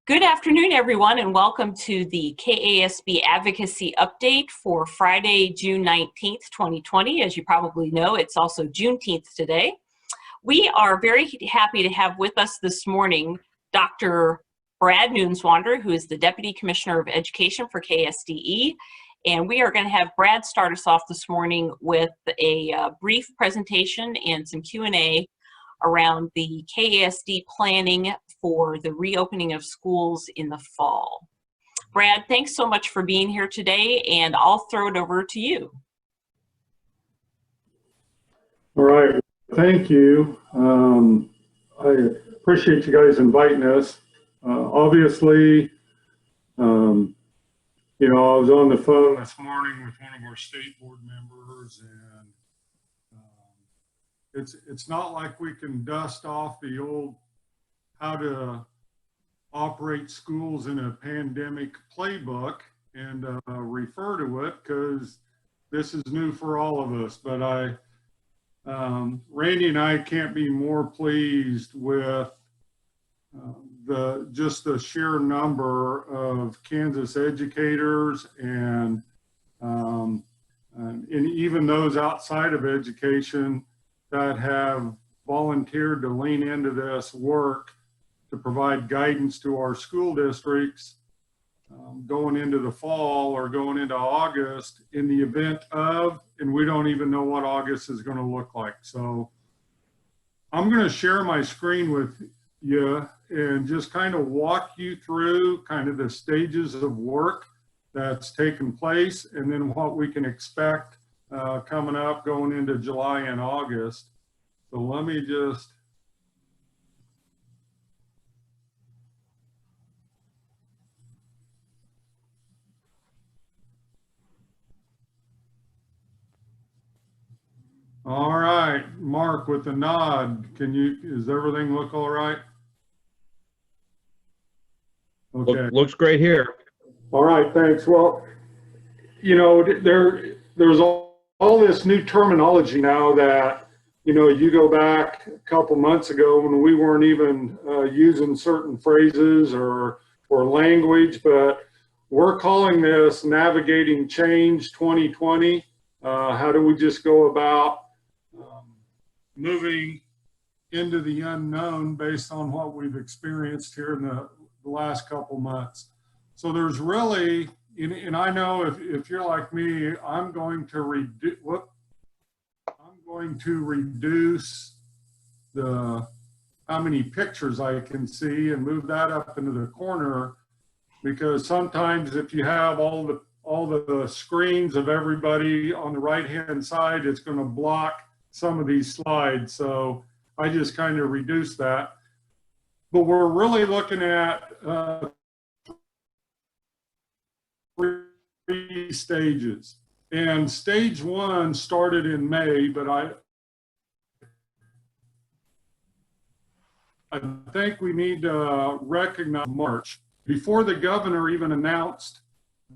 Good afternoon, everyone, and welcome to the KASB Advocacy Update for Friday, June 19th, 2020. As you probably know, it's also Juneteenth today. We are very happy to have with us this morning Dr. Brad Neuenswander, who is the Deputy Commissioner of Education for KSDE. And we are going to have Brad start us off this morning with a brief presentation and some Q&A around the KASD planning for the reopening of schools in the fall. Brad, thanks so much for being here today, and I'll throw it over to you. All right, thank you. I appreciate you guys inviting us. Obviously, you know, I was on the phone this morning with one of our state board members, and it's not like we can dust off the old how to operate schools in a pandemic playbook and refer to it, because this is new for all of us. But Randy and I can't be more pleased with just the sheer number of Kansas educators and even those outside of education that have volunteered to lean into this work to provide guidance to our school districts going into the fall or going into August in the event of, and we don't even know what August is going to look like. So I'm going to share my screen with you and just kind of walk you through kind of the stages of work that's taken place, and then what we can expect coming up going into July and August. So let me just all right, Mark with the nod. Does everything look all right? Okay. Looks great here. All right, thanks. Well, you know, there's all this new terminology now that, you know, you go back a couple months ago when we weren't even using certain phrases or language, but we're calling this Navigating Change 2020. How do we just go about moving into the unknown based on what we've experienced here in the last couple months? So there's really, and I know if you're like me, I'm going to reduce the how many pictures I can see and move that up into the corner, because sometimes if you have all the screens of everybody on the right hand side, it's going to block some of these slides. So I just kind of reduce that. But we're really looking at three stages. And stage one started in May, but I think we need to recognize March. Before the governor even announced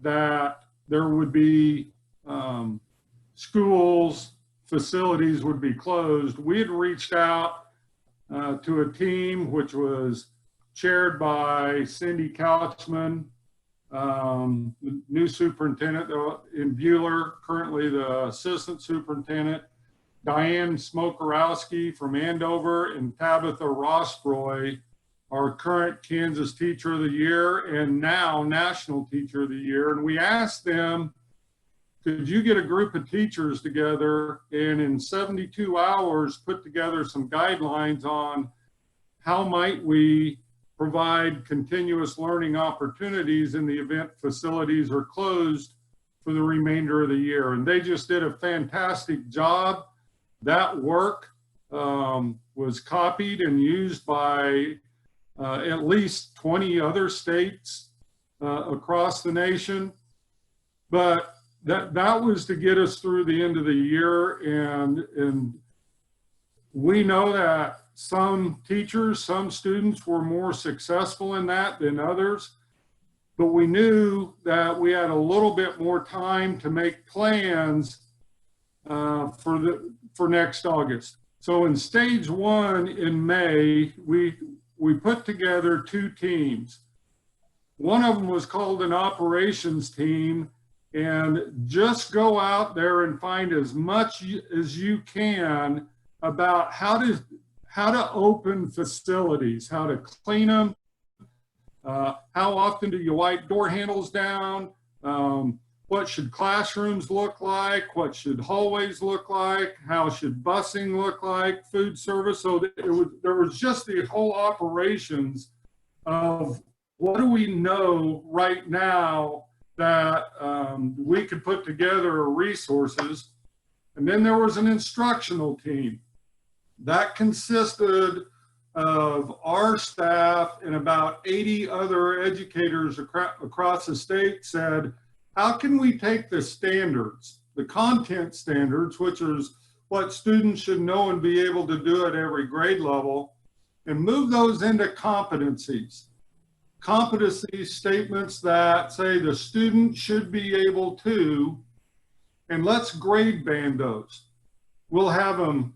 that there would be schools, facilities would be closed, we had reached out to a team which was chaired by Cindy Couchman, the new superintendent in Buehler, currently the assistant superintendent, Diane Smokorowski from Andover, and Tabitha Rossroy, our current Kansas Teacher of the Year and now National Teacher of the Year. And we asked them, could you get a group of teachers together and in 72 hours put together some guidelines on how might we provide continuous learning opportunities in the event facilities are closed for the remainder of the year? And they just did a fantastic job. That work was copied and used by at least 20 other states across the nation. But that was to get us through the end of the year. And we know that some teachers, some students were more successful in that than others, but we knew that we had a little bit more time to make plans for next August. So in stage one in May, we put together two teams. One of them was called an operations team, and just go out there and find as much as you can about how to open facilities, how to clean them, how often do you wipe door handles down, what should classrooms look like, what should hallways look like, how should busing look like, food service. So there was just the whole operations of what do we know right now that we could put together resources. And then there was an instructional team that consisted of our staff and about 80 other educators across the state. Said, how can we take the standards, the content standards, which is what students should know and be able to do at every grade level, and move those into competencies. Competency statements that say the student should be able to, and let's grade band those. We'll have them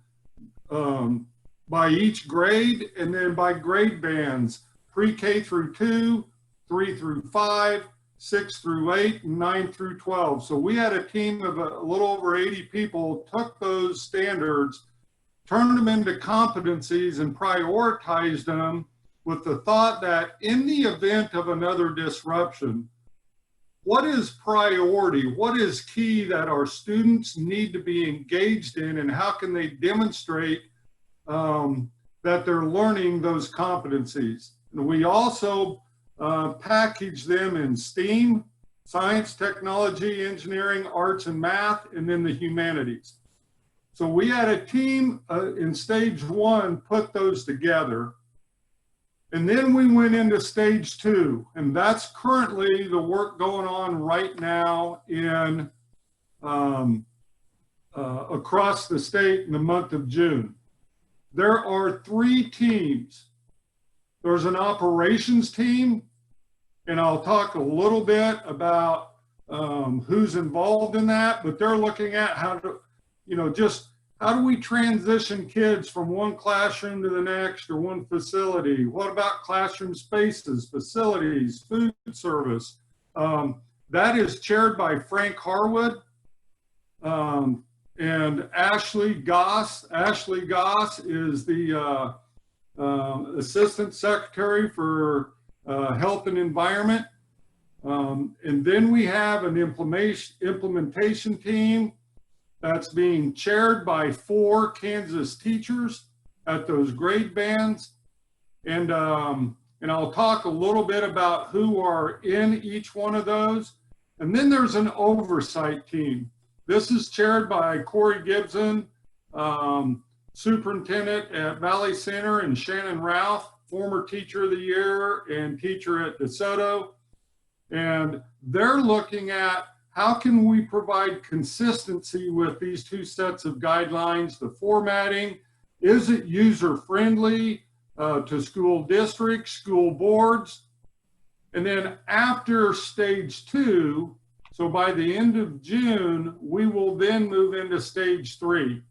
by each grade, and then by grade bands, pre-K through 2, 3 through 5, 6 through 8, and 9 through 12. So we had a team of a little over 80 people, took those standards, turned them into competencies, and prioritized them with the thought that in the event of another disruption, what is priority? What is key that our students need to be engaged in, and how can they demonstrate that they're learning those competencies? And we also package them in STEAM, science, technology, engineering, arts, and math, and then the humanities. So we had a team in stage 1 put those together. And then we went into stage 2, and that's currently the work going on right now in across the state in the month of June. There are 3 teams. There's an operations team, and I'll talk a little bit about who's involved in that, but they're looking at how to, just how do we transition kids from one classroom to the next or one facility? What about classroom spaces, facilities, food service? That is chaired by Frank Harwood and Ashley Goss. Ashley Goss is the Assistant Secretary for Health and Environment. And then we have an implementation team that's being chaired by 4 Kansas teachers at those grade bands. And I'll talk a little bit about who are in each one of those. And then there's an oversight team. This is chaired by Corey Gibson, superintendent at Valley Center, and Shannon Ralph, former teacher of the year and teacher at DeSoto. And they're looking at how can we provide consistency with these 2 sets of guidelines, the formatting, is it user-friendly to school districts, school boards? And then after stage 2, so by the end of June, we will then move into stage 3,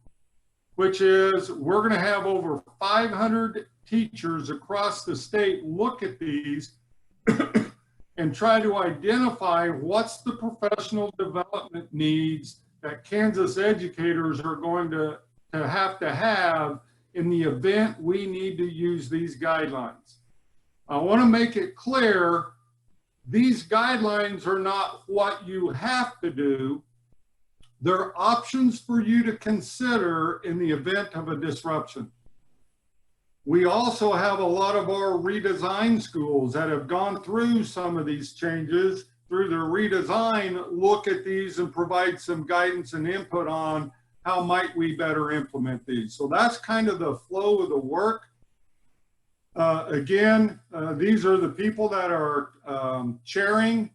which is we're going to have over 500 teachers across the state look at these and try to identify what's the professional development needs that Kansas educators are going to have in the event we need to use these guidelines. I want to make it clear, these guidelines are not what you have to do. They're options for you to consider in the event of a disruption. We also have a lot of our redesign schools that have gone through some of these changes. Through their redesign, look at these and provide some guidance and input on how might we better implement these. So that's kind of the flow of the work. Again, these are the people that are chairing.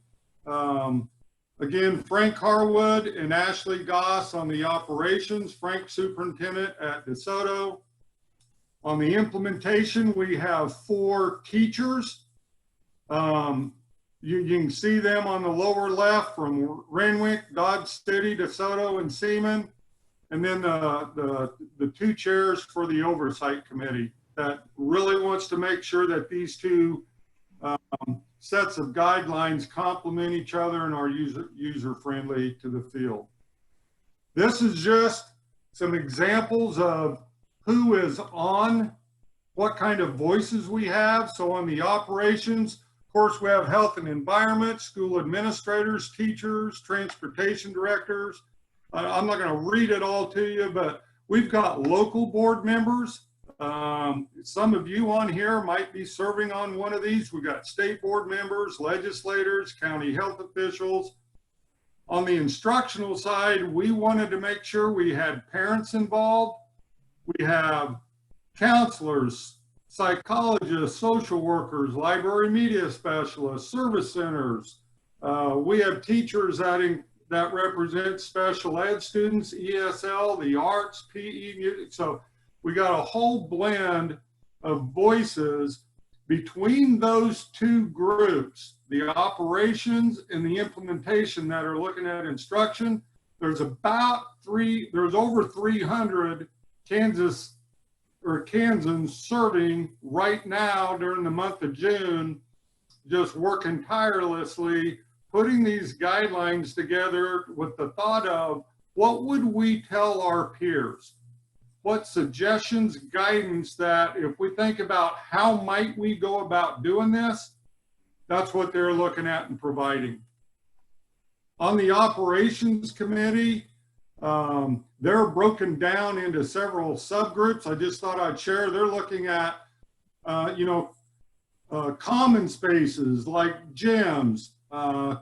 Again, Frank Harwood and Ashley Goss on the operations, Frank superintendent at DeSoto. On the implementation, we have 4 teachers. You can see them on the lower left from Renwick, Dodge City, DeSoto, and Seaman. And then the 2 chairs for the oversight committee that really wants to make sure that these 2 sets of guidelines complement each other and are user-friendly to the field. This is just some examples of who is on, what kind of voices we have. So on the operations, of course, we have health and environment, school administrators, teachers, transportation directors. I'm not going to read it all to you, but we've got local board members. Some of you on here might be serving on one of these. We've got state board members, legislators, county health officials. On the instructional side, we wanted to make sure we had parents involved. We have counselors, psychologists, social workers, library media specialists, service centers. We have teachers that represent special ed students, ESL, the arts, PE, music. So we got a whole blend of voices between those two groups, the operations and the implementation that are looking at instruction. There's over 300 Kansans serving right now during the month of June, just working tirelessly, putting these guidelines together with the thought of what would we tell our peers? What suggestions, guidance that if we think about how might we go about doing this, that's what they're looking at and providing. On the operations committee, they're broken down into several subgroups. I just thought I'd share. They're looking at, common spaces like gyms,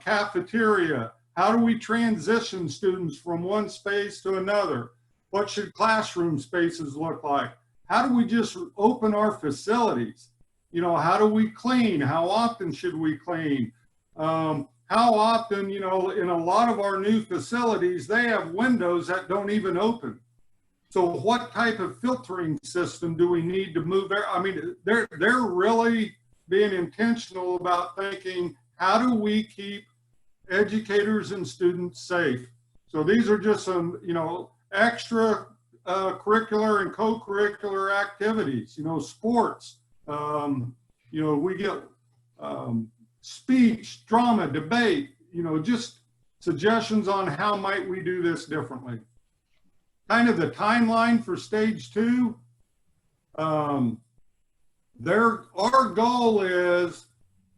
cafeteria. How do we transition students from one space to another? What should classroom spaces look like? How do we just open our facilities? How do we clean? How often should we clean? How often, in a lot of our new facilities, they have windows that don't even open. So what type of filtering system do we need to move there? I mean, they're really being intentional about thinking, how do we keep educators and students safe? So these are just some, extra curricular and co-curricular activities, sports, we get speech, drama, debate, just suggestions on how might we do this differently. Kind of the timeline for stage 2. Our goal is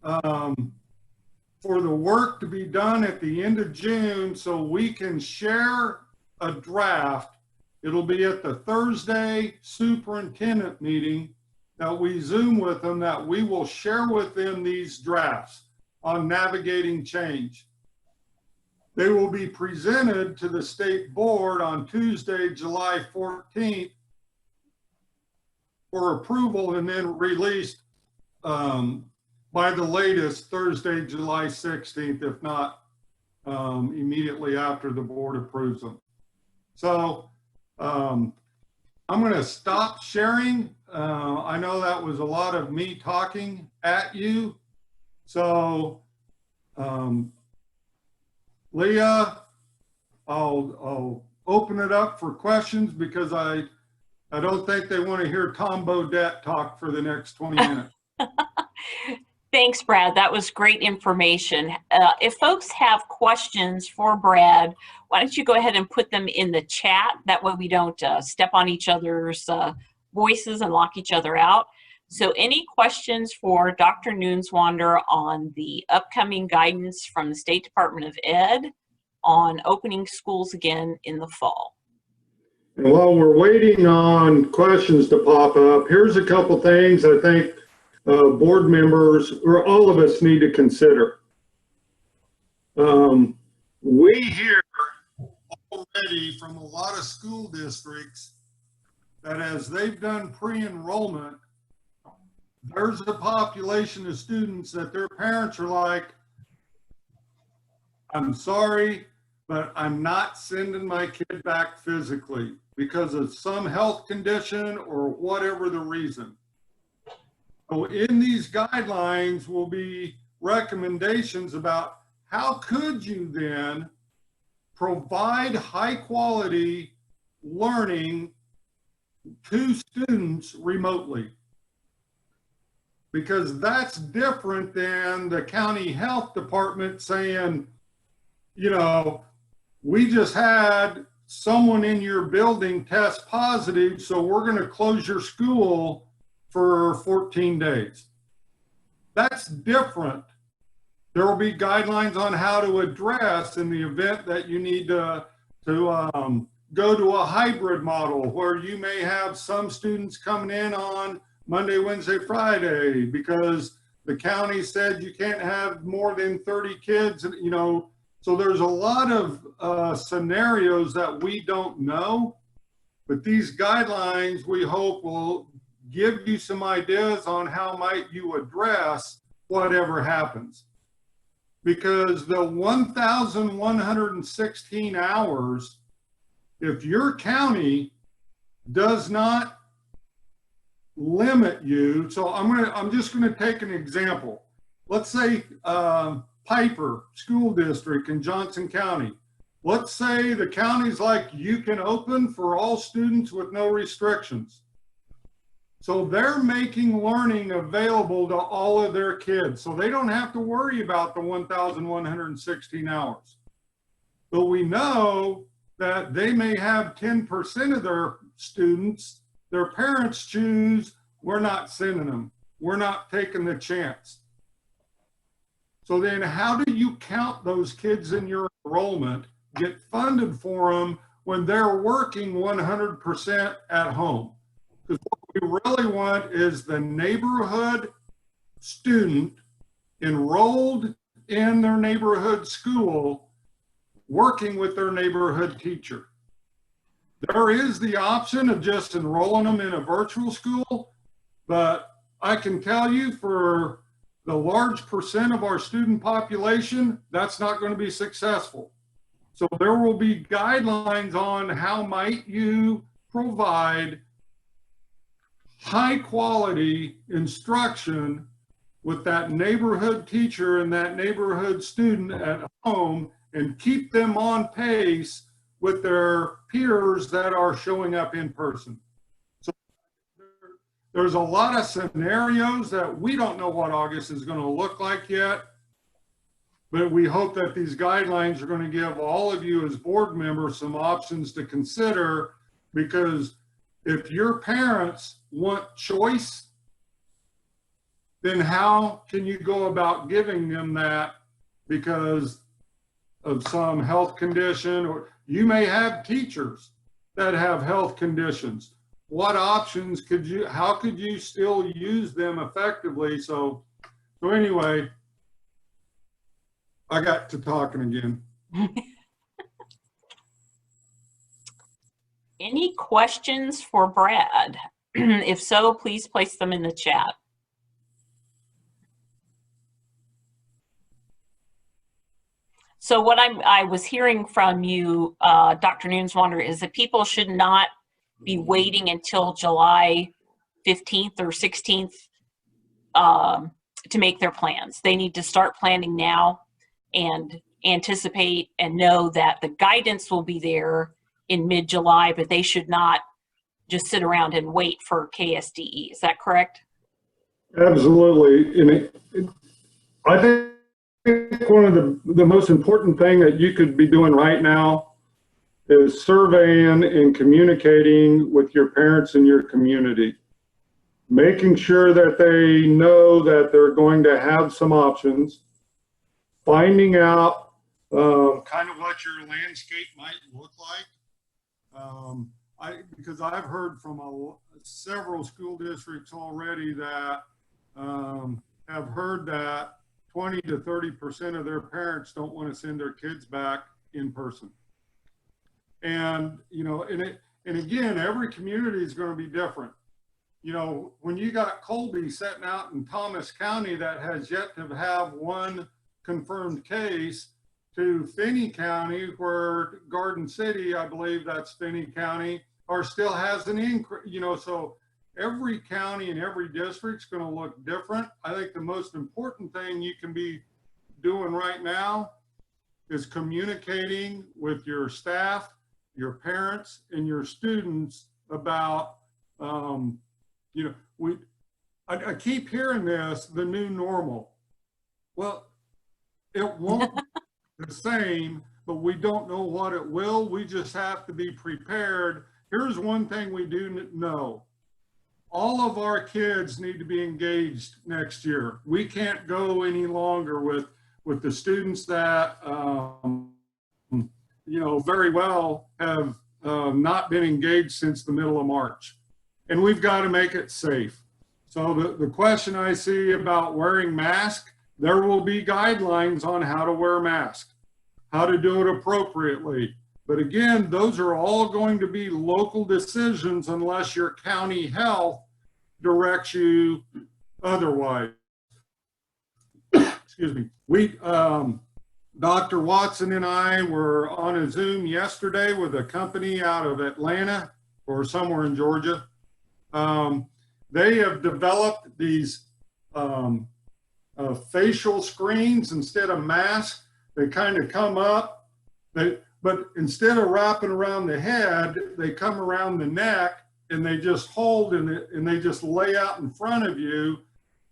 for the work to be done at the end of June so we can share a draft. It'll be at the Thursday superintendent meeting that we Zoom with them, that we will share with them these drafts on navigating change. They will be presented to the state board on Tuesday, July 14th for approval and then released by the latest Thursday, July 16th, if not immediately after the board approves them. So I'm going to stop sharing. I know that was a lot of me talking at you. So Leah, I'll open it up for questions because I don't think they want to hear Tom Bodette talk for the next 20 minutes. Thanks, Brad. That was great information. If folks have questions for Brad, why don't you go ahead and put them in the chat? That way we don't step on each other's voices and lock each other out. So any questions for Dr. Neuenswander on the upcoming guidance from the State Department of Ed on opening schools again in the fall? And while we're waiting on questions to pop up, here's a couple things I think board members or all of us need to consider. We hear already from a lot of school districts that as they've done pre-enrollment, there's a population of students that their parents are like, I'm sorry, but I'm not sending my kid back physically because of some health condition or whatever the reason. So in these guidelines will be recommendations about how could you then provide high quality learning to students remotely. because that's different than the county health department saying, you know, we just had someone in your building test positive, so we're going to close your school for 14 days. That's different. There will be guidelines on how to address in the event that you need to go to a hybrid model where you may have some students coming in on Monday, Wednesday, Friday because the county said you can't have more than 30 kids, you know. So there's a lot of scenarios that we don't know, but these guidelines we hope will give you some ideas on how might you address whatever happens. Because the 1,116 hours, if your county does not limit you, so I'm just gonna take an example. Let's say Piper School District in Johnson County. Let's say the county's like, you can open for all students with no restrictions. So they're making learning available to all of their kids. So they don't have to worry about the 1,116 hours. But we know that they may have 10% of their students, their parents choose, we're not sending them. We're not taking the chance. So then how do you count those kids in your enrollment, get funded for them when they're working 100% at home? Because what we really want is the neighborhood student enrolled in their neighborhood school working with their neighborhood teacher. There is the option of just enrolling them in a virtual school, but I can tell you for the large percent of our student population, that's not going to be successful. So there will be guidelines on how might you provide high quality instruction with that neighborhood teacher and that neighborhood student at home and keep them on pace with their peers that are showing up in person. So there's a lot of scenarios that we don't know what August is going to look like yet, but we hope that these guidelines are going to give all of you as board members some options to consider, because if your parents want choice, then how can you go about giving them that because of some health condition? Or you may have teachers that have health conditions. What options could you, how could you still use them effectively? So anyway, I got to talking again. Any questions for Brad? If so, please place them in the chat. So what I was hearing from you, Dr. Neuenswander, is that people should not be waiting until July 15th or 16th to make their plans. They need to start planning now and anticipate and know that the guidance will be there in mid-July, but they should not just sit around and wait for KSDE. Is that correct? Absolutely. And I think one of the most important thing that you could be doing right now is surveying and communicating with your parents in your community, making sure that they know that they're going to have some options, finding out kind of what your landscape might look like. Because I've heard from several school districts already that have heard that 20 to 30% of their parents don't want to send their kids back in person. And, you know, and again, every community is going to be different. You know, when you got Colby sitting out in Thomas County that has yet to have one confirmed case, to Finney County, where Garden City, I believe that's Finney County, or still has an increase, you know, so every county and every district's going to look different. I think the most important thing you can be doing right now is communicating with your staff, your parents, and your students about, you know, I keep hearing this, the new normal. Well, it won't be the same, but we don't know what it will. We just have to be prepared. Here's one thing we do know. All of our kids need to be engaged next year. We can't go any longer with the students that, you know, very well have not been engaged since the middle of March. And we've got to make it safe. So the question I see about wearing masks, there will be guidelines on how to wear masks, how to do it appropriately. But again, those are all going to be local decisions unless your county health directs you otherwise. Excuse me. Dr. Watson and I were on a Zoom yesterday with a company out of Atlanta or somewhere in Georgia. They have developed these facial screens instead of masks. They kind of come up, but instead of wrapping around the head, they come around the neck and they just hold and they just lay out in front of you,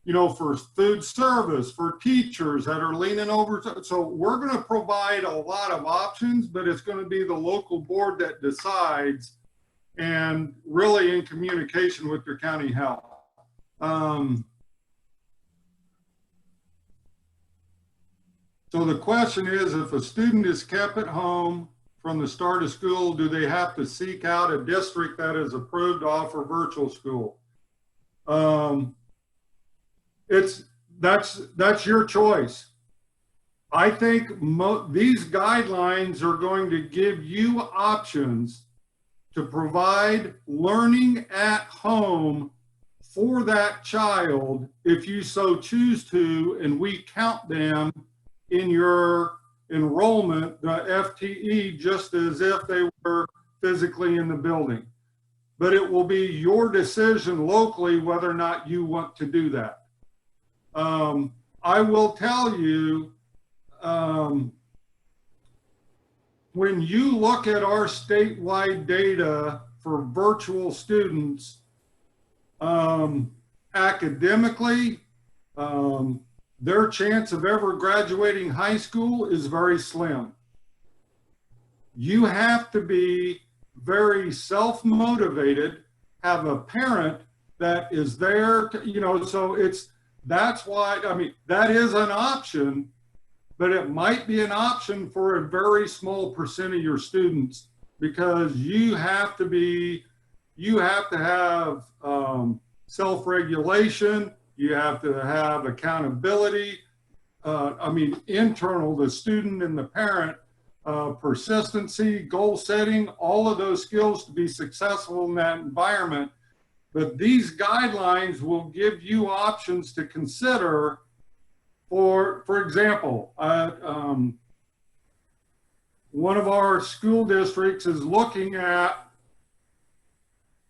you know, for food service, for teachers that are leaning over. So we're going to provide a lot of options, but it's going to be the local board that decides, and really in communication with your county health. So the question is, if a student is kept at home from the start of school, do they have to seek out a district that is approved to offer virtual school? That's your choice. I think these guidelines are going to give you options to provide learning at home for that child if you so choose to, and we count them in your enrollment, the FTE, just as if they were physically in the building. But it will be your decision locally whether or not you want to do that. I will tell you, when you look at our statewide data for virtual students, academically, their chance of ever graduating high school is very slim. You have to be very self-motivated, have a parent that is there to, you know, so that's why, I mean, that is an option, but it might be an option for a very small percent of your students, because you have to have self-regulation. You have to have accountability. I mean, internal, the student and the parent, persistency, goal setting, all of those skills to be successful in that environment. But these guidelines will give you options to consider. For example, one of our school districts is looking at,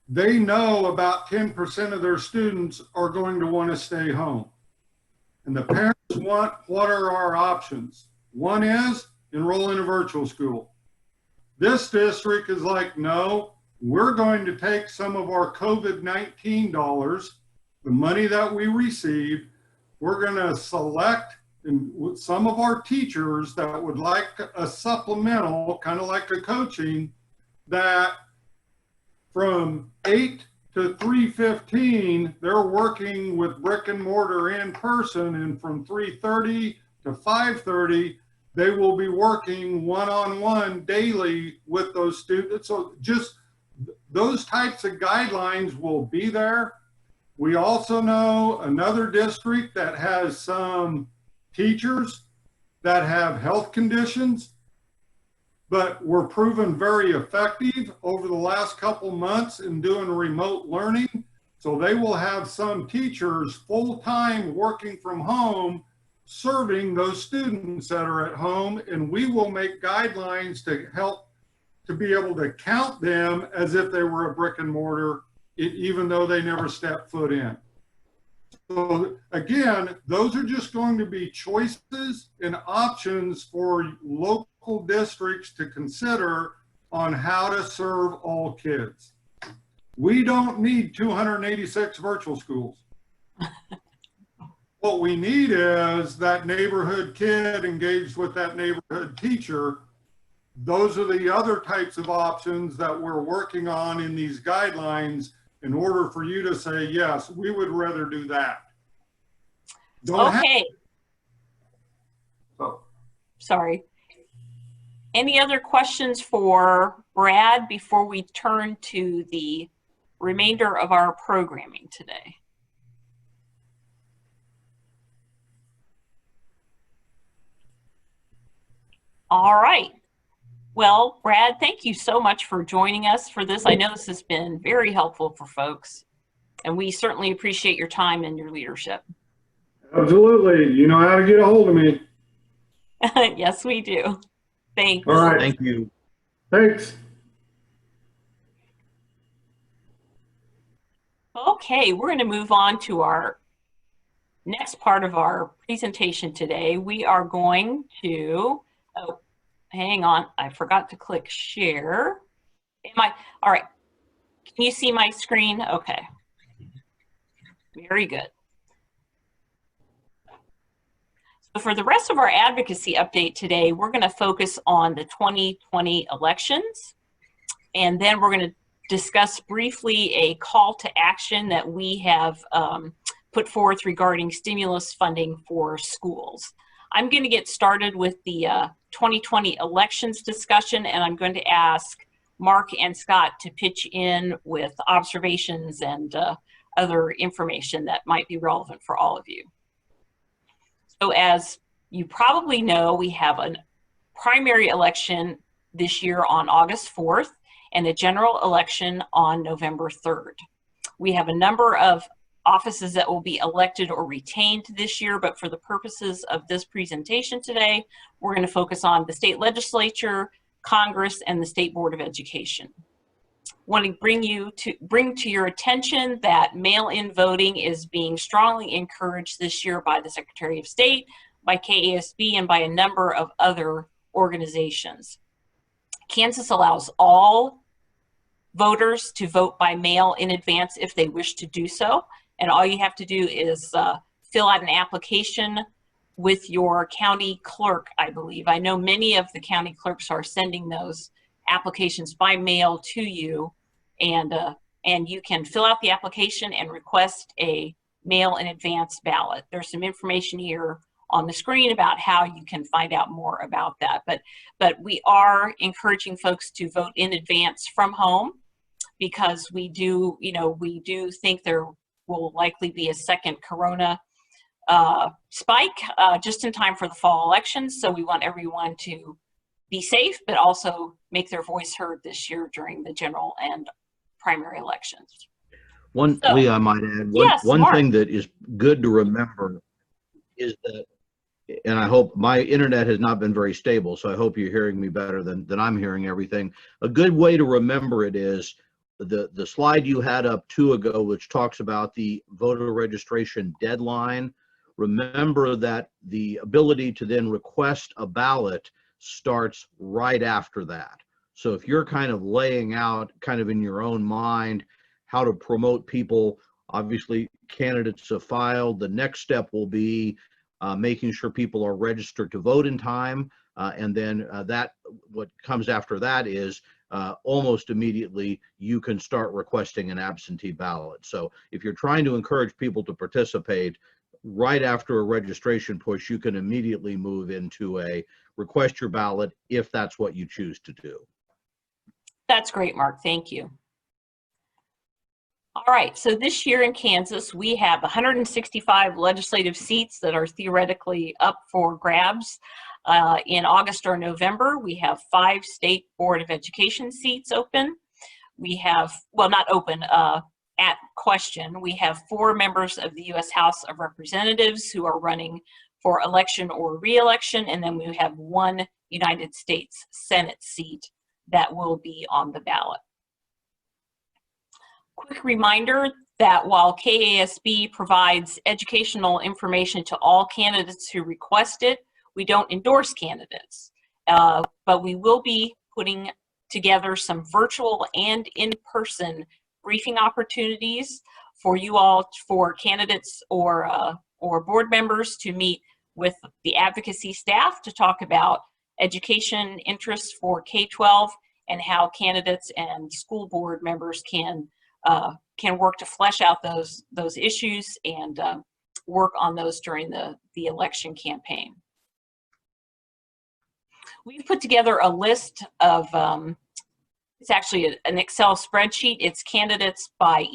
they know about 10% of their students are going to want to stay home. And the parents want, what are our options? One is enroll in a virtual school. This district is like, no, we're going to take some of our COVID-19 dollars, the money that we received, we're going to select some of our teachers that would like a supplemental, kind of like a coaching, that from 8 to 3:15, they're working with brick and mortar in person, and from 3:30 to 5:30, they will be working one-on-one daily with those students. So just those types of guidelines will be there. We also know another district that has some teachers that have health conditions, but were proven very effective over the last couple months in doing remote learning. So they will have some teachers full-time working from home, serving those students that are at home, and we will make guidelines to help to be able to count them as if they were a brick and mortar, even though they never stepped foot in. So again, those are just going to be choices and options for local districts to consider on how to serve all kids. We don't need 286 virtual schools. What we need is that neighborhood kid engaged with that neighborhood teacher. Those are the other types of options that we're working on in these guidelines in order for you to say, yes, we would rather do that. Okay. Oh. Sorry. Any other questions for Brad before we turn to the remainder of our programming today? All right. Well, Brad, thank you so much for joining us for this. I know this has been very helpful for folks, and we certainly appreciate your time and your leadership. Absolutely. You know how to get a hold of me. Yes, we do. Thanks. All right. Thank you. Thanks. Okay, we're going to move on to our next part of our presentation today. We are going to, oh, hang on, I forgot to click share. All right, can you see my screen? Okay, very good. So for the rest of our advocacy update today, we're going to focus on the 2020 elections, and then we're going to discuss briefly a call to action that we have put forth regarding stimulus funding for schools. I'm going to get started with the 2020 elections discussion, and I'm going to ask Mark and Scott to pitch in with observations and other information that might be relevant for all of you. So as you probably know, we have a primary election this year on August 4th and a general election on November 3rd. We have a number of offices that will be elected or retained this year, but for the purposes of this presentation today, we're going to focus on the state legislature, Congress, and the State Board of Education. I want to bring to your attention that mail-in voting is being strongly encouraged this year by the Secretary of State, by KASB, and by a number of other organizations. Kansas allows all voters to vote by mail in advance if they wish to do so. And all you have to do is fill out an application with your county clerk, I believe. I know many of the county clerks are sending those applications by mail to you, and you can fill out the application and request a mail in advance ballot. There's some information here on the screen about how you can find out more about that. But we are encouraging folks to vote in advance from home, because we do think there will likely be a second corona spike just in time for the fall elections. So we want everyone to be safe, but also make their voice heard this year during the general and primary elections. Leah, I might add, one thing that is good to remember is that, and I hope my internet has not been very stable, so I hope you're hearing me better than I'm hearing everything. A good way to remember it is the slide you had up 2 ago, which talks about the voter registration deadline. Remember that the ability to then request a ballot starts right after that. So if you're kind of laying out kind of in your own mind how to promote people, obviously candidates have filed. The next step will be making sure people are registered to vote in time. And then what comes after that is almost immediately you can start requesting an absentee ballot. So if you're trying to encourage people to participate, right after a registration push, you can immediately move into a request your ballot if that's what you choose to do. That's great, Mark. Thank you. All right, so this year in Kansas, we have 165 legislative seats that are theoretically up for grabs. In August or November, we have 5 State Board of Education seats open. We have, well, not open, at question. We have 4 members of the U.S. House of Representatives who are running for election or re-election, and then we have 1 United States Senate seat that will be on the ballot. Quick reminder that while KASB provides educational information to all candidates who request it, we don't endorse candidates, but we will be putting together some virtual and in-person briefing opportunities for you all, for candidates or or board members to meet with the advocacy staff to talk about education interests for K-12 and how candidates and school board members can work to flesh out those issues and work on those during the election campaign. We've put together a list of, it's actually an Excel spreadsheet. It's candidates by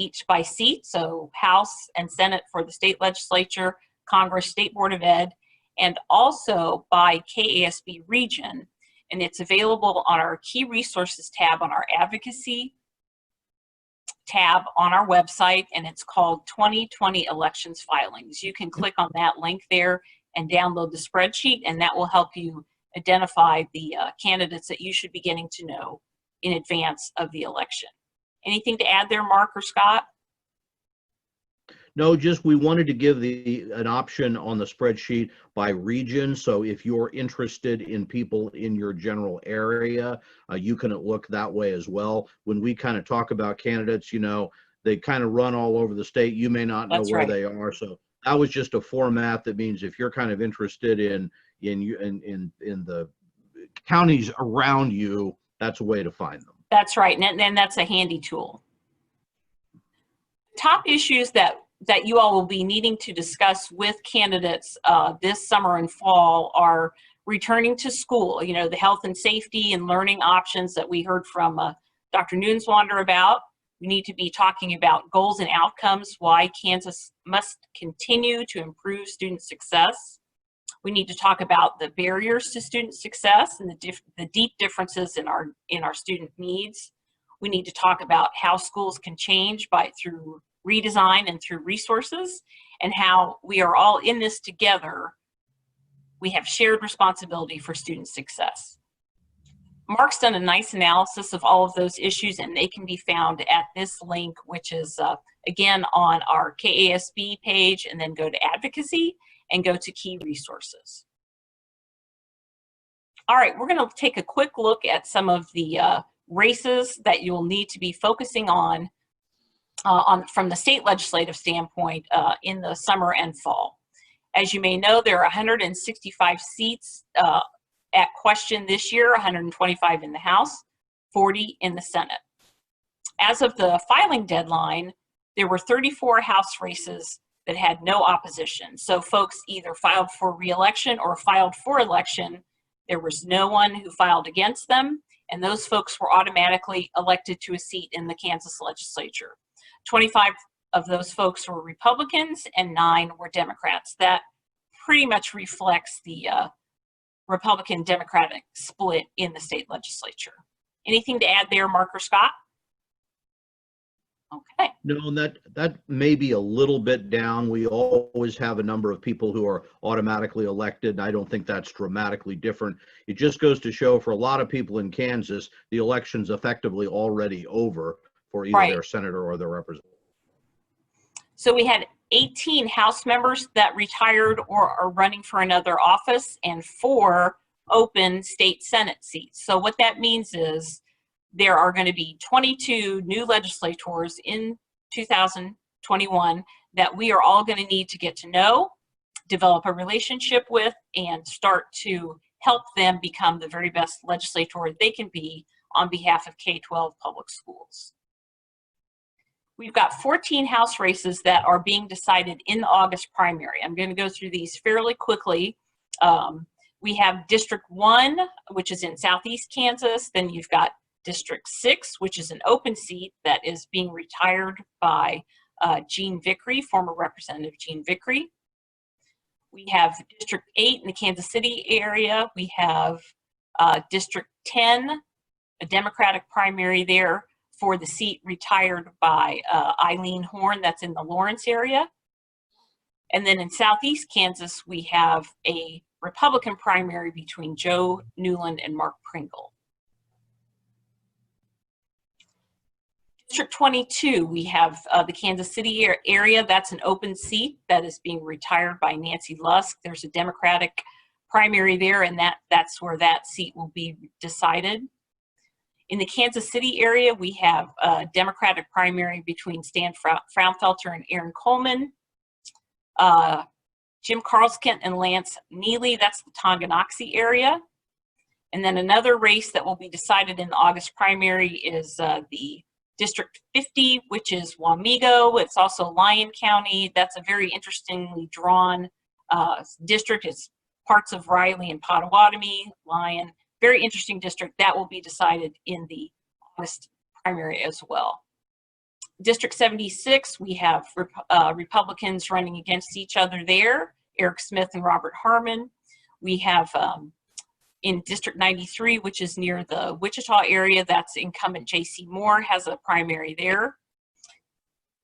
seat, so House and Senate for the state legislature, Congress, State Board of Ed, and also by KASB region. And it's available on our Key Resources tab on our Advocacy tab on our website, and it's called 2020 Elections Filings. You can click on that link there and download the spreadsheet, and that will help you identify the candidates that you should be getting to know in advance of the election. Anything to add there, Mark or Scott? No, just we wanted to give an option on the spreadsheet by region. So if you're interested in people in your general area, you can look that way as well. When we kind of talk about candidates, you know, they kind of run all over the state. You may not know That's where right. they are. So that was just a format that means if you're kind of interested in the counties around you, that's a way to find them. That's right, and that's a handy tool. Top issues that you all will be needing to discuss with candidates this summer and fall are returning to school, you know, the health and safety and learning options that we heard from Dr. Neuenswander about. We need to be talking about goals and outcomes, why Kansas must continue to improve student success. We need to talk about the barriers to student success and the deep differences in our student needs. We need to talk about how schools can change through redesign and through resources, and how we are all in this together. We have shared responsibility for student success. Mark's done a nice analysis of all of those issues, and they can be found at this link, which is again on our KASB page, and then go to Advocacy and go to Key Resources. All right, we're going to take a quick look at some of the races that you'll need to be focusing on from the state legislative standpoint in the summer and fall. As you may know, there are 165 seats at question this year, 125 in the House, 40 in the Senate. As of the filing deadline, there were 34 House races that had no opposition. So folks either filed for re-election or filed for election. There was no one who filed against them, and those folks were automatically elected to a seat in the Kansas Legislature. 25 of those folks were Republicans and 9 were Democrats. That pretty much reflects the Republican-Democratic split in the state legislature. Anything to add there, Mark or Scott? Okay. No, that may be a little bit down. We always have a number of people who are automatically elected. I don't think that's dramatically different. It just goes to show for a lot of people in Kansas, the election's effectively already over for either their senator or their representative. So we had 18 House members that retired or are running for another office, and 4 open state Senate seats. So what that means is there are going to be 22 new legislators in 2021 that we are all going to need to get to know, develop a relationship with, and start to help them become the very best legislator they can be on behalf of K-12 public schools. We've got 14 House races that are being decided in the August primary. I'm going to go through these fairly quickly. We have District 1, which is in Southeast Kansas. Then you've got District 6, which is an open seat that is being retired by Gene Vickery, former Representative Gene Vickery. We have District 8 in the Kansas City area. We have District 10, a Democratic primary there for the seat retired by Eileen Horn, that's in the Lawrence area. And then in Southeast Kansas, we have a Republican primary between Joe Newland and Mark Pringle. District 22, we have the Kansas City area. That's an open seat that is being retired by Nancy Lusk. There's a Democratic primary there, and that's where that seat will be decided. In the Kansas City area, we have a Democratic primary between Stan Fraunfelter and Aaron Coleman. Jim Carlskent and Lance Neely, that's the Tonganoxie area. And then another race that will be decided in the August primary is the District 50, which is Wamego. It's also Lyon County. That's a very interestingly drawn district. It's parts of Riley and Potawatomi, Lyon. Very interesting district. That will be decided in the August primary as well. District 76, we have Republicans running against each other there, Eric Smith and Robert Harmon. We have in District 93, which is near the Wichita area, that's incumbent J.C. Moore has a primary there.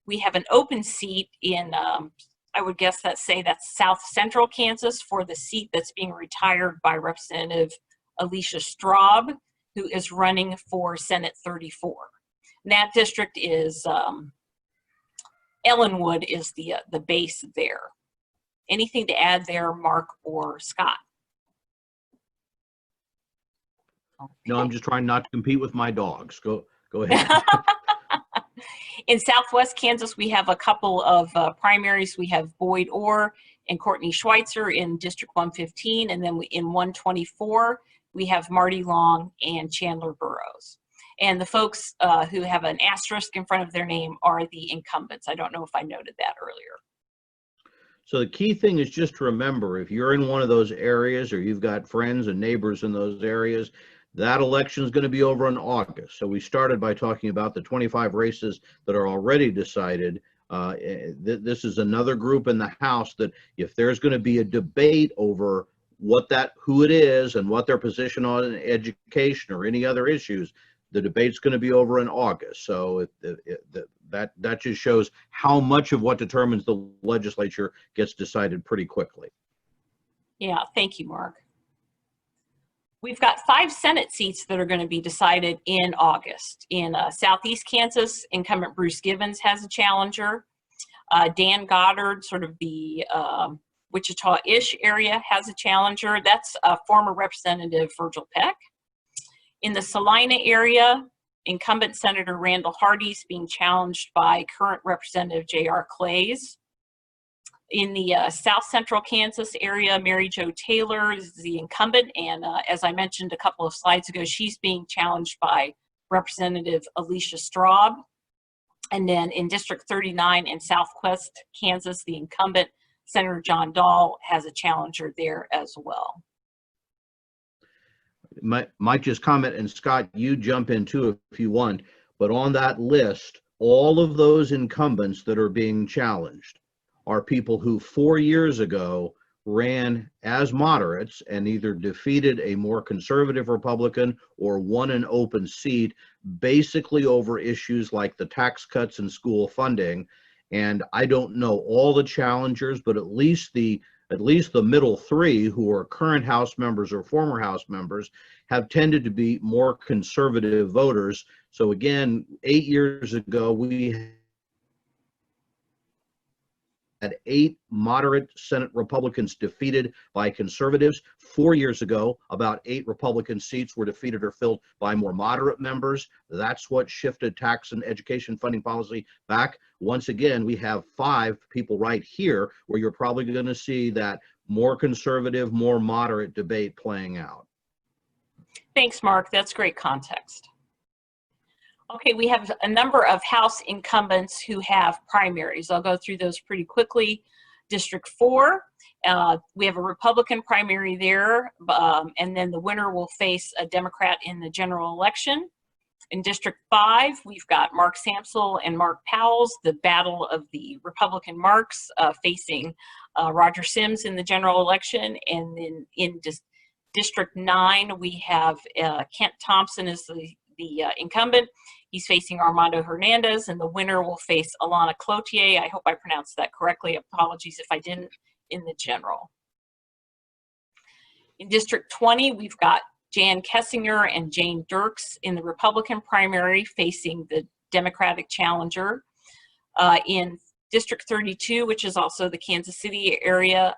We have an open seat in, I would guess that's South Central Kansas for the seat that's being retired by Representative Alicia Straub, who is running for Senate 34. And that district is, Ellenwood is the base there. Anything to add there, Mark or Scott? Okay. No, I'm just trying not to compete with my dogs. Go ahead. In Southwest Kansas, we have a couple of primaries. We have Boyd Orr and Courtney Schweitzer in District 115, and then in 124, we have Marty Long and Chandler Burrows. And the folks who have an asterisk in front of their name are the incumbents. I don't know if I noted that earlier. So the key thing is just to remember, if you're in one of those areas or you've got friends and neighbors in those areas, that election is going to be over in August. So we started by talking about the 25 races that are already decided. This is another group in the House that if there's going to be a debate over who it is and what their position on education or any other issues, the debate's going to be over in August. So that just shows how much of what determines the legislature gets decided pretty quickly. Yeah, thank you, Mark. We've got 5 Senate seats that are going to be decided in August. In Southeast Kansas, incumbent Bruce Givens has a challenger. Dan Goddard, sort of the Wichita-ish area, has a challenger. That's former Representative Virgil Peck. In the Salina area, incumbent Senator Randall Hardy's being challenged by current Representative J.R. Clays. In the South Central Kansas area, Mary Jo Taylor is the incumbent, and as I mentioned a couple of slides ago, she's being challenged by Representative Alicia Straub. And then in District 39 in Southwest Kansas, the incumbent Senator John Dahl has a challenger there as well. Might just comment, and Scott, you jump in too if you want, but on that list, all of those incumbents that are being challenged are people who 4 years ago ran as moderates and either defeated a more conservative Republican or won an open seat, basically over issues like the tax cuts and school funding. And I don't know all the challengers, but at least the middle 3 who are current House members or former House members have tended to be more conservative voters. So again, 8 years ago, we had 8 moderate Senate Republicans defeated by conservatives. 4 years ago, about 8 Republican seats were defeated or filled by more moderate members. That's what shifted tax and education funding policy back. Once again, we have 5 people right here where you're probably going to see that more conservative, more moderate debate playing out. Thanks, Mark. That's great context. Okay, we have a number of House incumbents who have primaries. I'll go through those pretty quickly. District 4, we have a Republican primary there, and then the winner will face a Democrat in the general election. In District 5, we've got Mark Samsel and Mark Powell's, the battle of the Republican Marks facing Roger Sims in the general election. And then in District 9, we have Kent Thompson as the incumbent. He's facing Armando Hernandez, and the winner will face Alana Cloutier. I hope I pronounced that correctly. Apologies if I didn't, in the general. In District 20, we've got Jan Kessinger and Jane Dirks in the Republican primary facing the Democratic challenger. In District 32, which is also the Kansas City area,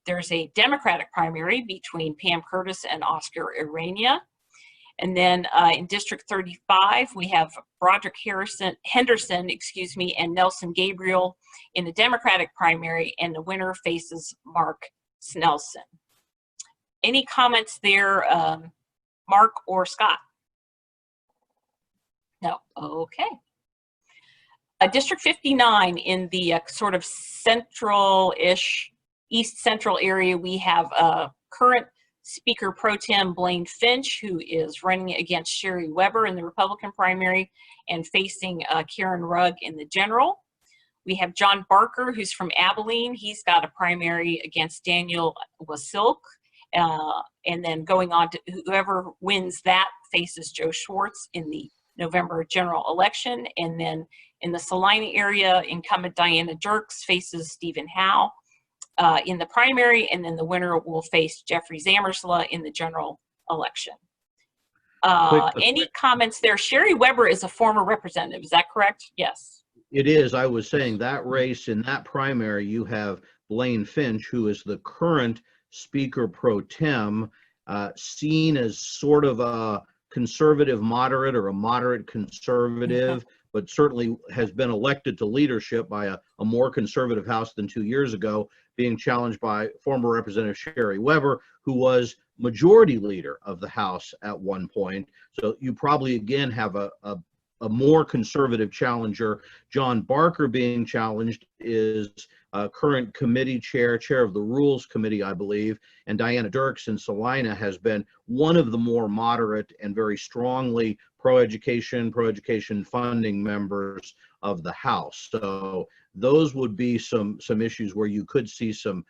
there's a Democratic primary between Pam Curtis and Oscar Irania. And then in District 35, we have Broderick Henderson, and Nelson Gabriel in the Democratic primary, and the winner faces Mark Snelson. Any comments there, Mark or Scott? No, okay. District 59 in the sort of central-ish, east central area, we have current Speaker Pro Tem Blaine Finch, who is running against Sherry Weber in the Republican primary and facing Karen Rugg in the general. We have John Barker, who's from Abilene. He's got a primary against Daniel Wasilk. And then going on to whoever wins that faces Joe Schwartz in the November general election. And then in the Salina area, incumbent Diana Dirks faces Stephen Howe in the primary, and then the winner will face Jeffrey Zamersla in the general election. Any comments there? Sherry Weber is a former representative, is that correct? Yes. It is. I was saying that race, in that primary, you have Blaine Finch, who is the current Speaker Pro Tem, seen as sort of a conservative moderate or a moderate conservative, but certainly has been elected to leadership by a more conservative House than 2 years ago, being challenged by former Representative Sherry Weber, who was majority leader of the House at one point. So you probably again have a more conservative challenger. John Barker being challenged is current committee chair of the Rules Committee, I believe, and Diana Dirks in Salina has been one of the more moderate and very strongly pro-education funding members of the House. So those would be some issues where you could see some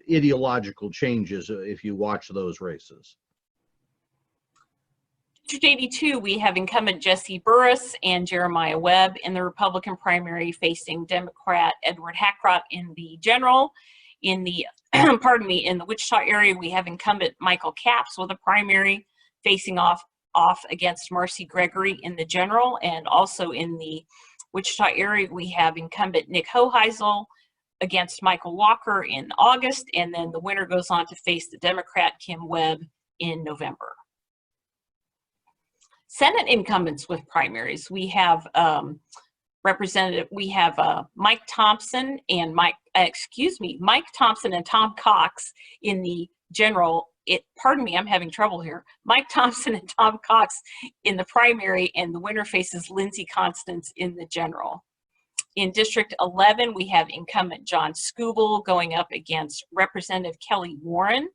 ideological changes if you watch those races. District 82, we have incumbent Jesse Burris and Jeremiah Webb in the Republican primary facing Democrat Edward Hackrott in the general. In the, pardon me, in the Wichita area, we have incumbent Michael Capps with a primary facing off against Marcy Gregory in the general. And also in the Wichita area, we have incumbent Nick Hoheisel against Michael Walker in August. And then the winner goes on to face the Democrat Kim Webb in November. Senate incumbents with primaries. We have Mike Thompson and Mike Thompson and Tom Cox in the general. Pardon me, I'm having trouble here. Mike Thompson and Tom Cox in the primary, and the winner faces Lindsey Constance in the general. In District 11, we have incumbent John Skubal going up against Representative Kelly Warren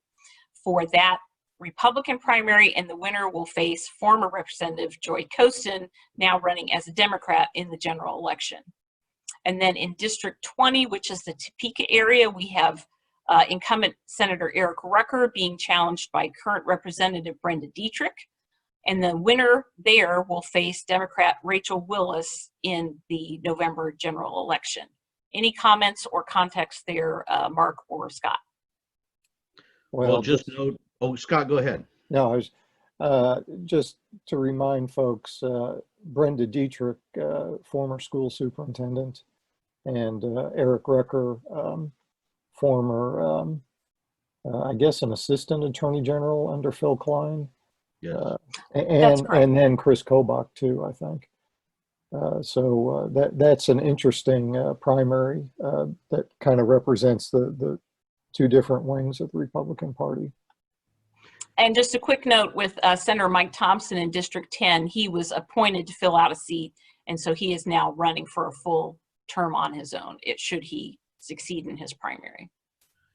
for that Republican primary, and the winner will face former Representative Joy Costin, now running as a Democrat in the general election. And then in District 20, which is the Topeka area, we have incumbent Senator Eric Rucker being challenged by current Representative Brenda Dietrich, and the winner there will face Democrat Rachel Willis in the November general election. Any comments or context there, Mark or Scott? Well, just note. Oh, Scott, go ahead. No, I was just to remind folks, Brenda Dietrich, former school superintendent, and Eric Rucker, former, I guess, an assistant attorney general under Phil Klein. Yes. And then Chris Kobach too, I think. So that's an interesting primary that kind of represents the two different wings of the Republican Party. And just a quick note with Senator Mike Thompson in District 10, he was appointed to fill out a seat, and so he is now running for a full term on his own, should he succeed in his primary.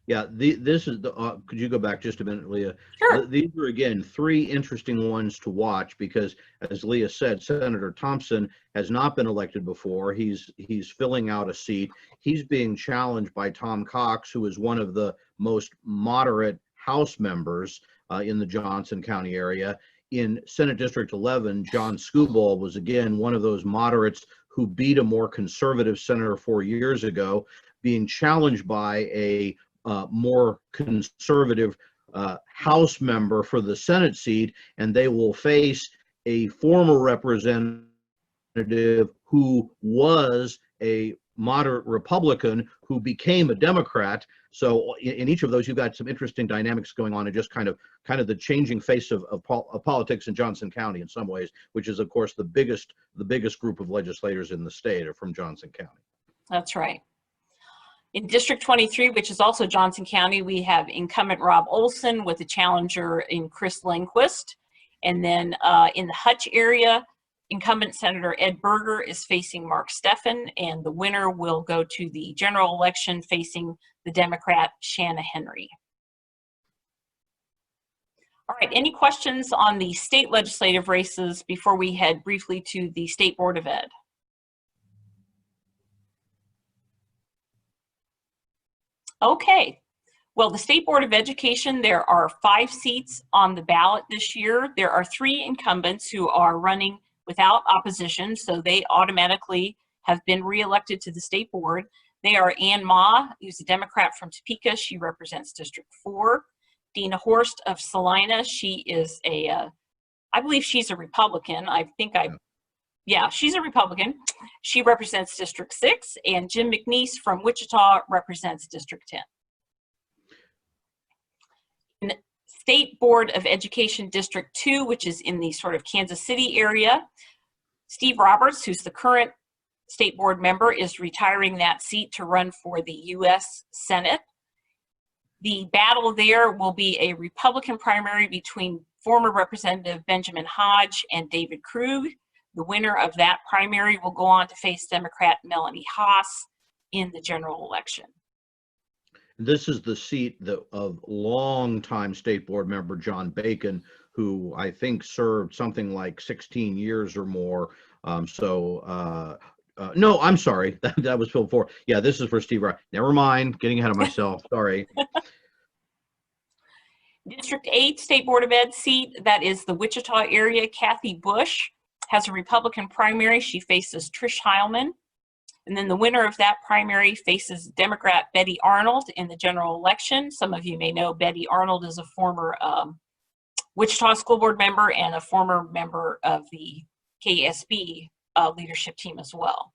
Yeah, this is the, could you go back just a minute, Leah? Sure. These are, again, three interesting ones to watch because, as Leah said, Senator Thompson has not been elected before. He's filling out a seat. He's being challenged by Tom Cox, who is one of the most moderate House members in the Johnson County area. In Senate District 11, John Skubal was, again, one of those moderates who beat a more conservative senator 4 years ago, being challenged by a more conservative House member for the Senate seat, and they will face a former representative who was a moderate Republican who became a Democrat. So in each of those, you've got some interesting dynamics going on, and just kind of the changing face of politics in Johnson County in some ways, which is, of course, the biggest group of legislators in the state are from Johnson County. That's right. In District 23, which is also Johnson County, we have incumbent Rob Olson with a challenger in Chris Lindquist. And then in the Hutch area, incumbent Senator Ed Berger is facing Mark Steffen, and the winner will go to the general election facing the Democrat Shanna Henry. All right, any questions on the state legislative races before we head briefly to the State Board of Ed? Okay, well, the State Board of Education, there are 5 seats on the ballot this year. There are 3 incumbents who are running without opposition, so they automatically have been reelected to the State Board. They are Ann Ma, who's a Democrat from Topeka. She represents District 4. Dina Horst of Salina, she is I believe she's a Republican. Yeah, she's a Republican. She represents District 6, and Jim McNeese from Wichita represents District 10. In the State Board of Education District 2, which is in the sort of Kansas City area, Steve Roberts, who's the current State Board member, is retiring that seat to run for the U.S. Senate. The battle there will be a Republican primary between former Representative Benjamin Hodge and David Krug. The winner of that primary will go on to face Democrat Melanie Haas in the general election. This is the seat of longtime State Board member John Bacon, who I think served something like 16 years or more. No, I'm sorry, that was filled for. Yeah, this is for Steve. Never mind, getting ahead of myself. Sorry. District 8 State Board of Ed seat, that is the Wichita area. Kathy Bush has a Republican primary. She faces Trish Heilman. And then the winner of that primary faces Democrat Betty Arnold in the general election. Some of you may know Betty Arnold is a former Wichita School Board member and a former member of the KASB leadership team as well.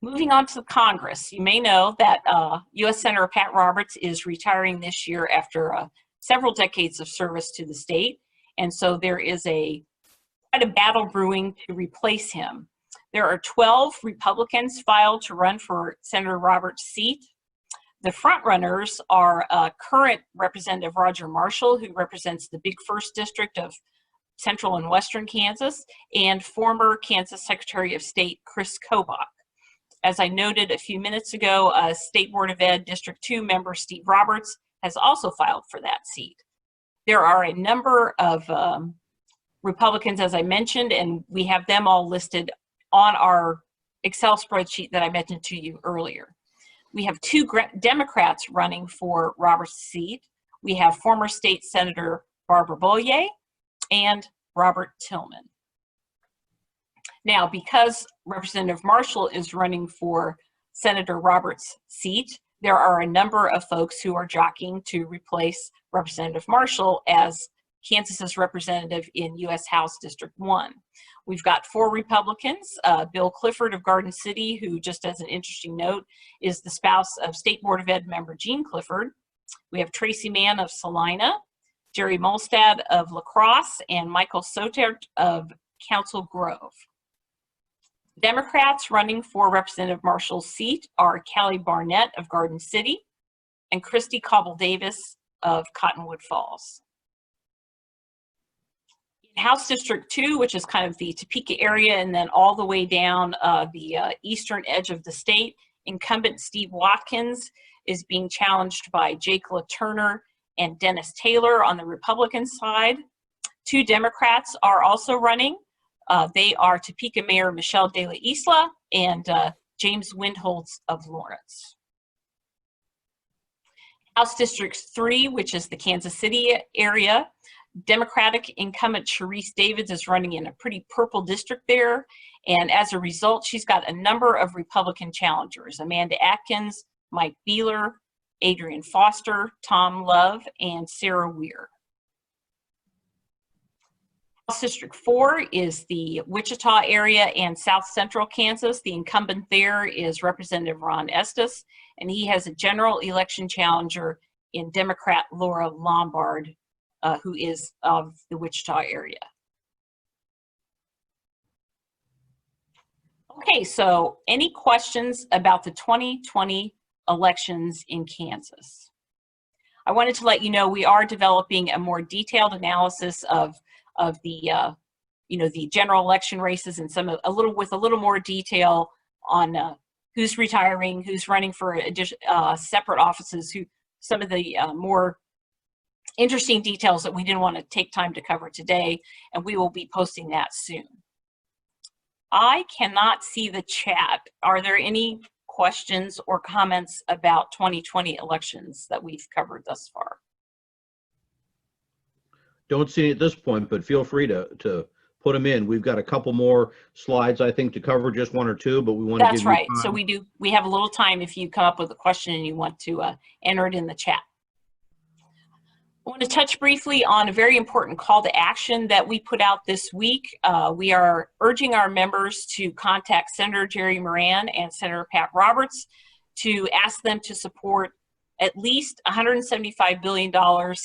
Moving on to the Congress, you may know that U.S. Senator Pat Roberts is retiring this year after several decades of service to the state. And so there is quite a battle brewing to replace him. There are 12 Republicans filed to run for Senator Roberts' seat. The frontrunners are current Representative Roger Marshall, who represents the Big First District of Central and Western Kansas, and former Kansas Secretary of State Chris Kobach. As I noted a few minutes ago, State Board of Ed District 2 member Steve Roberts has also filed for that seat. There are a number of Republicans, as I mentioned, and we have them all listed on our Excel spreadsheet that I mentioned to you earlier. We have 2 Democrats running for Roberts' seat. We have former State Senator Barbara Bollier and Robert Tillman. Now, because Representative Marshall is running for Senator Roberts' seat, there are a number of folks who are jockeying to replace Representative Marshall as Kansas's representative in U.S. House District 1. We've got 4 Republicans, Bill Clifford of Garden City, who, just as an interesting note, is the spouse of State Board of Ed member Gene Clifford. We have Tracy Mann of Salina, Jerry Molstad of La Crosse, and Michael Sotert of Council Grove. Democrats running for Representative Marshall's seat are Callie Barnett of Garden City and Christy Cobble-Davis of Cottonwood Falls. In House District 2, which is kind of the Topeka area and then all the way down the eastern edge of the state, incumbent Steve Watkins is being challenged by Jake LaTurner and Dennis Taylor on the Republican side. 2 Democrats are also running. They are Topeka Mayor Michelle De La Isla and James Windholtz of Lawrence. House District 3, which is the Kansas City area, Democratic incumbent Sharice Davids is running in a pretty purple district there. And as a result, she's got a number of Republican challengers: Amanda Atkins, Mike Beeler, Adrian Foster, Tom Love, and Sarah Weir. House District 4 is the Wichita area and South Central Kansas. The incumbent there is Representative Ron Estes, and he has a general election challenger in Democrat Laura Lombard, who is of the Wichita area. Okay, so any questions about the 2020 elections in Kansas? I wanted to let you know we are developing a more detailed analysis of the the general election races and with a little more detail on who's retiring, who's running for separate offices, some of the more interesting details that we didn't want to take time to cover today, and we will be posting that soon. I cannot see the chat. Are there any questions or comments about 2020 elections that we've covered thus far? Don't see it at this point, but feel free to put them in. We've got a couple more slides, I think, to cover, just one or two, but we want to give you time. That's right. So we have a little time if you come up with a question and you want to enter it in the chat. I want to touch briefly on a very important call to action that we put out this week. We are urging our members to contact Senator Jerry Moran and Senator Pat Roberts to ask them to support at least $175 billion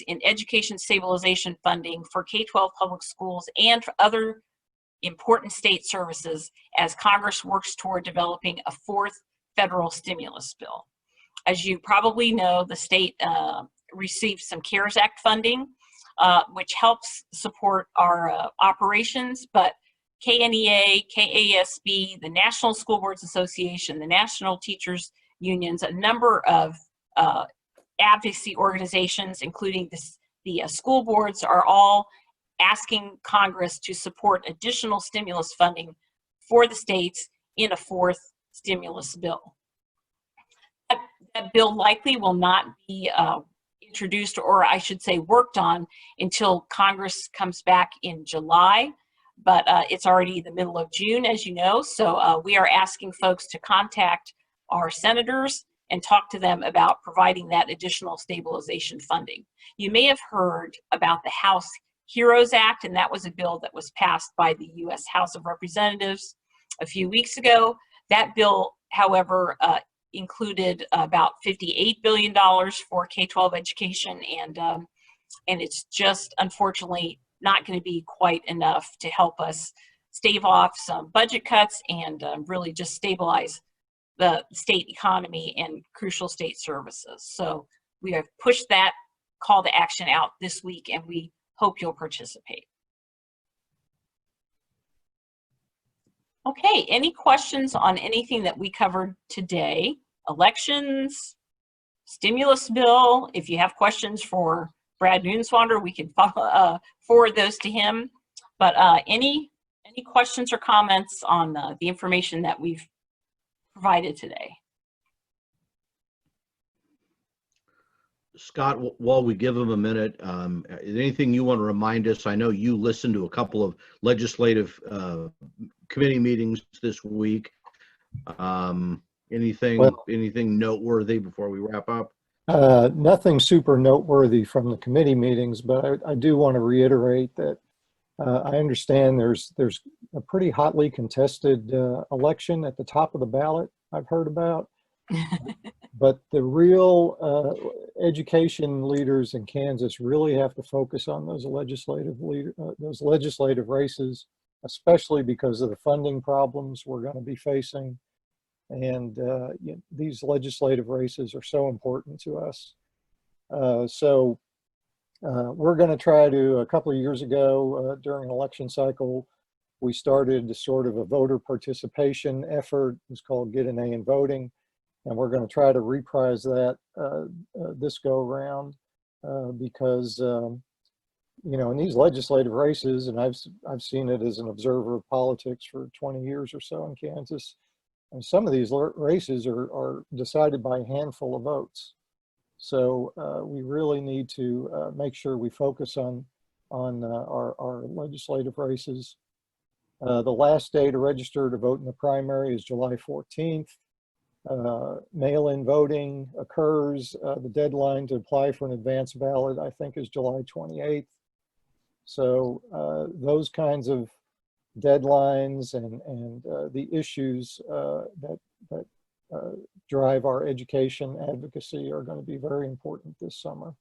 in education stabilization funding for K-12 public schools and for other important state services as Congress works toward developing a fourth federal stimulus bill. As you probably know, the state received some CARES Act funding, which helps support our operations, but KNEA, KASB, the National School Boards Association, the National Teachers Unions, a number of advocacy organizations, including the school boards, are all asking Congress to support additional stimulus funding for the states in a fourth stimulus bill. That bill likely will not be introduced, or I should say worked on, until Congress comes back in July, but it's already the middle of June, as you know, so we are asking folks to contact our senators and talk to them about providing that additional stabilization funding. You may have heard about the House HEROES Act, and that was a bill that was passed by the U.S. House of Representatives a few weeks ago. That bill, however, included about $58 billion for K-12 education, and it's just unfortunately not going to be quite enough to help us stave off some budget cuts and really just stabilize the state economy and crucial state services. So we have pushed that call to action out this week, and we hope you'll participate. Okay, any questions on anything that we covered today? Elections, stimulus bill. If you have questions for Brad Neuenswander, we can forward those to him. But any questions or comments on the information that we've provided today? Scott, while we give them a minute, anything you want to remind us? I know you listened to a couple of legislative committee meetings this week. Anything noteworthy before we wrap up? Nothing super noteworthy from the committee meetings, but I do want to reiterate that I understand there's a pretty hotly contested election at the top of the ballot I've heard about. But the real education leaders in Kansas really have to focus on those legislative races, especially because of the funding problems we're going to be facing. And these legislative races are so important to us. So we're going to try to, a couple of years ago during an election cycle, we started sort of a voter participation effort. It was called Get an A in Voting. And we're going to try to reprise that this go around because, in these legislative races, and I've seen it as an observer of politics for 20 years or so in Kansas, and some of these races are decided by a handful of votes. So we really need to make sure we focus on our legislative races. The last day to register to vote in the primary is July 14th. Mail-in voting occurs. The deadline to apply for an advance ballot, I think, is July 28th. So those kinds of deadlines and the issues that drive our education advocacy are going to be very important this summer.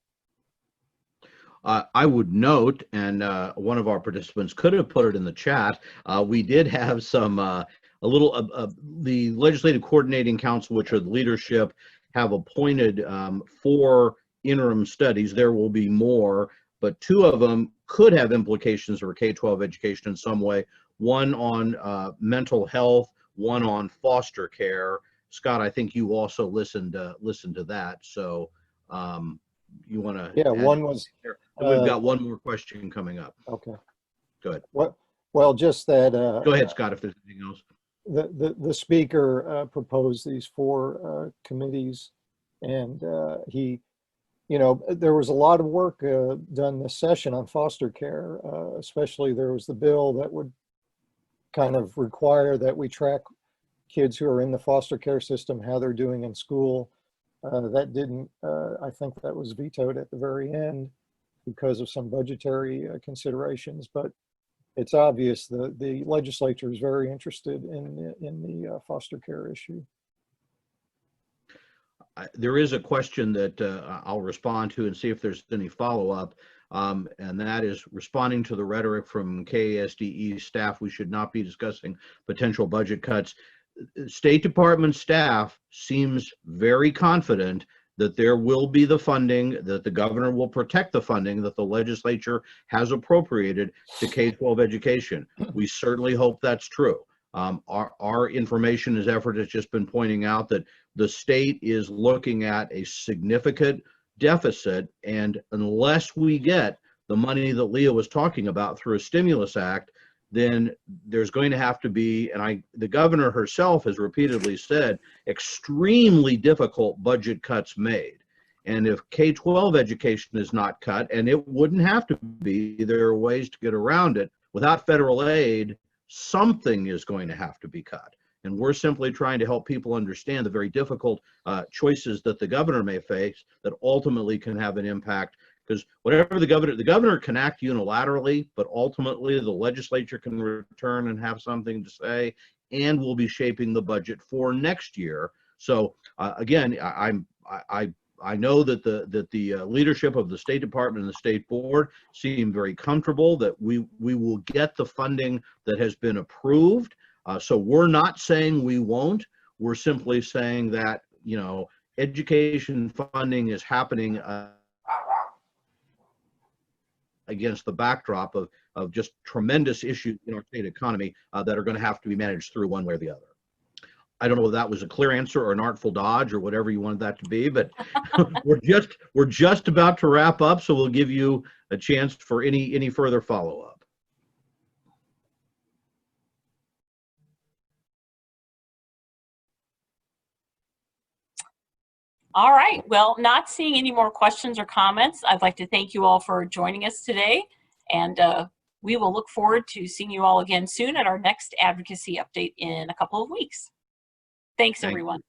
I would note, and one of our participants could have put it in the chat, we did have some, the Legislative Coordinating Council, which are the leadership, have appointed 4 interim studies. There will be more, but 2 of them could have implications for K-12 education in some way. One on mental health, one on foster care. Scott, I think you also listened to that. So you want to? Yeah, one was. We've got one more question coming up. Okay. Good. Well, just that. Go ahead, Scott, if there's anything else. The speaker proposed these 4 committees, and he, there was a lot of work done this session on foster care. Especially there was the bill that would kind of require that we track kids who are in the foster care system, how they're doing in school. That didn't, I think that was vetoed at the very end because of some budgetary considerations, but it's obvious the legislature is very interested in the foster care issue. There is a question that I'll respond to and see if there's any follow-up, and that is responding to the rhetoric from KASDE staff. We should not be discussing potential budget cuts. State Department staff seems very confident that there will be the funding, that the governor will protect the funding that the legislature has appropriated to K-12 education. We certainly hope that's true. Our information as effort has just been pointing out that the state is looking at a significant deficit, and unless we get the money that Leah was talking about through a stimulus act, then there's going to have to be, and the governor herself has repeatedly said, extremely difficult budget cuts made. And if K-12 education is not cut, and it wouldn't have to be, there are ways to get around it. Without federal aid, something is going to have to be cut. And we're simply trying to help people understand the very difficult choices that the governor may face that ultimately can have an impact. Because whatever the governor can act unilaterally, but ultimately the legislature can return and have something to say, and we'll be shaping the budget for next year. So again, I know that the leadership of the State Department and the State Board seem very comfortable that we will get the funding that has been approved. So we're not saying we won't. We're simply saying that education funding is happening against the backdrop of just tremendous issues in our state economy that are going to have to be managed through one way or the other. I don't know if that was a clear answer or an artful dodge or whatever you wanted that to be, but we're just about to wrap up, so we'll give you a chance for any further follow-up. All right, well, not seeing any more questions or comments, I'd like to thank you all for joining us today, and we will look forward to seeing you all again soon at our next advocacy update in a couple of weeks. Thanks, everyone.